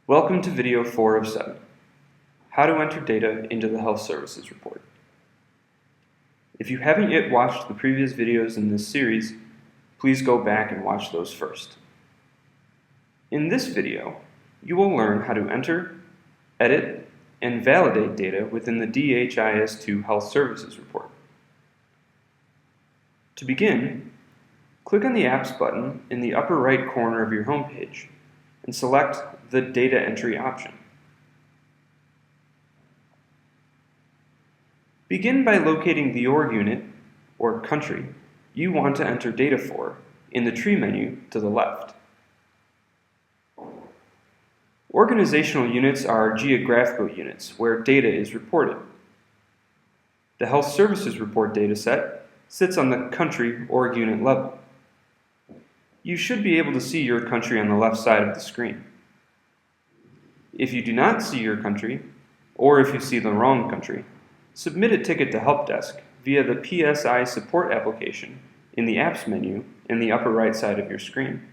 Welcome to video 4 of 7, How to Enter Data into the Health Services Report. If you haven't yet watched the previous videos in this series, please go back and watch those first. In this video, you will learn how to enter, edit, and validate data within the DHIS2 Health Services Report. To begin, click on the Apps button in the upper right corner of your homepage and select the Data Entry option. Begin by locating the org unit, or country, you want to enter data for in the tree menu to the left. Organizational units are geographical units where data is reported. The Health Services Report dataset sits on the country org unit level. You should be able to see your country on the left side of the screen. If you do not see your country, or if you see the wrong country, submit a ticket to Help Desk via the PSI support application in the Apps menu in the upper right side of your screen.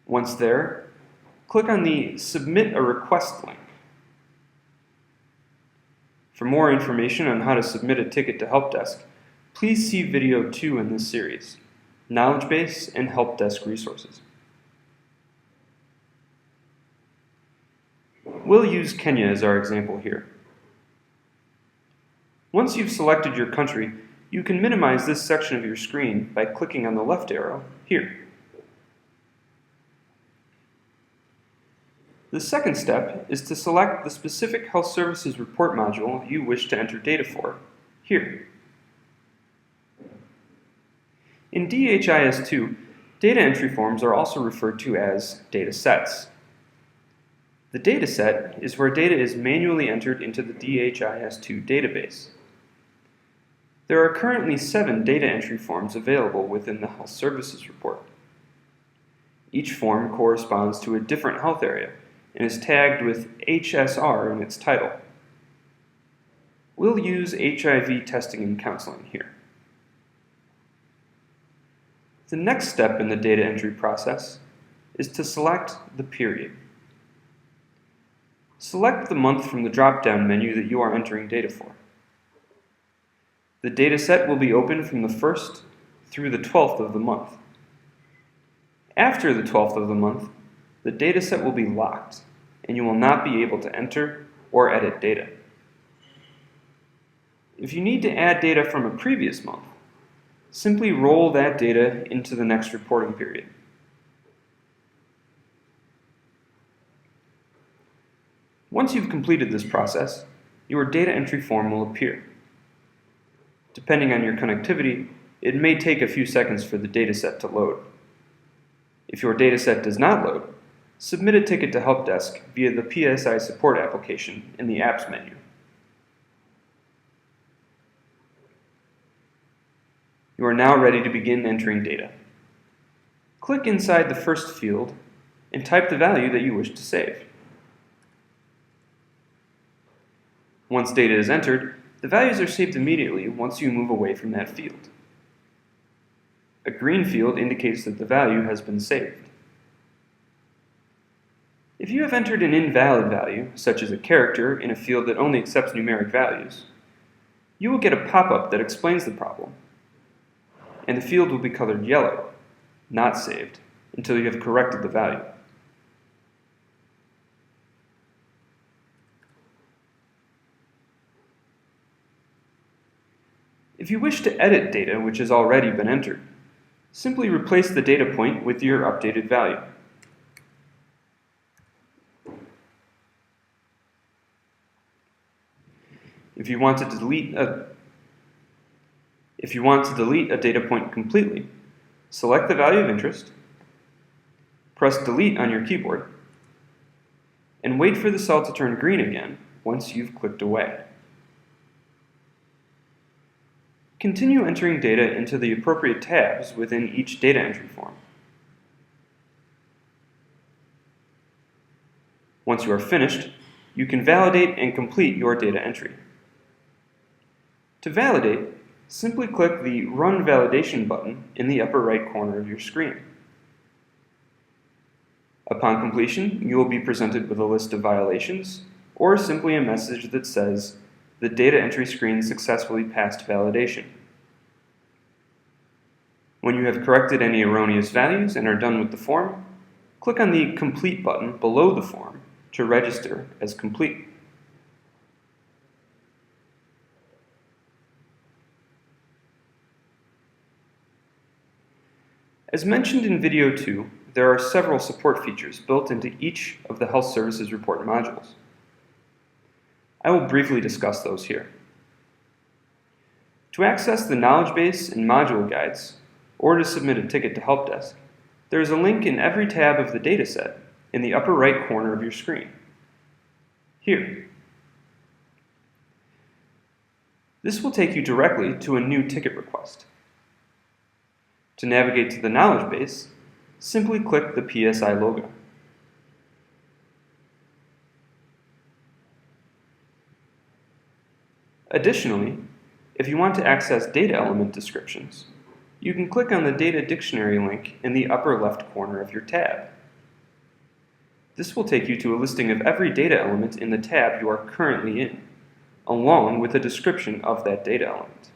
Once there, click on the Submit a Request link. For more information on how to submit a ticket to Help Desk, please see video 2 in this series, Knowledge Base and Help Desk Resources. We'll use Kenya as our example here. Once you've selected your country, you can minimize this section of your screen by clicking on the left arrow here. The second step is to select the specific Health Services Report module you wish to enter data for here. In DHIS2, data entry forms are also referred to as data sets. The data set is where data is manually entered into the DHIS2 database. There are currently 7 data entry forms available within the Health Services Report. Each form corresponds to a different health area and is tagged with HSR in its title. We'll use HIV testing and counseling here. The next step in the data entry process is to select the period. Select the month from the drop-down menu that you are entering data for. The data set will be open from the 1st through the 12th of the month. After the 12th of the month, the data set will be locked, and you will not be able to enter or edit data. If you need to add data from a previous month, simply roll that data into the next reporting period. Once you've completed this process, your data entry form will appear. Depending on your connectivity, it may take a few seconds for the dataset to load. If your dataset does not load, submit a ticket to Help Desk via the PSI support application in the Apps menu. You are now ready to begin entering data. Click inside the first field and type the value that you wish to save. Once data is entered, the values are saved immediately once you move away from that field. A green field indicates that the value has been saved. If you have entered an invalid value, such as a character in a field that only accepts numeric values, you will get a pop-up that explains the problem, and the field will be colored yellow, not saved, until you have corrected the value. If you wish to edit data which has already been entered, simply replace the data point with your updated value. If you want to delete a data point completely, select the value of interest, press Delete on your keyboard, and wait for the cell to turn green again once you've clicked away. Continue entering data into the appropriate tabs within each data entry form. Once you are finished, you can validate and complete your data entry. To validate, simply click the Run Validation button in the upper right corner of your screen. Upon completion, you will be presented with a list of violations, or simply a message that says, "The data entry screen successfully passed validation." When you have corrected any erroneous values and are done with the form, click on the Complete button below the form to register as complete. As mentioned in video 2, there are several support features built into each of the Health Services Report modules. I will briefly discuss those here. To access the knowledge base and module guides, or to submit a ticket to Help Desk, there is a link in every tab of the dataset in the upper right corner of your screen. Here. This will take you directly to a new ticket request. To navigate to the knowledge base, simply click the PSI logo. Additionally, if you want to access data element descriptions, you can click on the Data Dictionary link in the upper left corner of your tab. This will take you to a listing of every data element in the tab you are currently in, along with a description of that data element.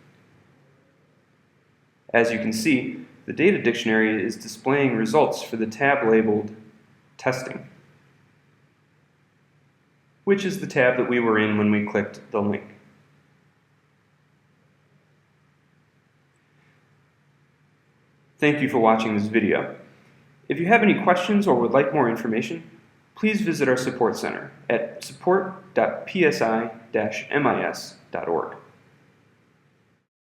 As you can see, the Data Dictionary is displaying results for the tab labeled Testing, which is the tab that we were in when we clicked the link. Thank you for watching this video. If you have any questions or would like more information, please visit our support center at support.psi-mis.org.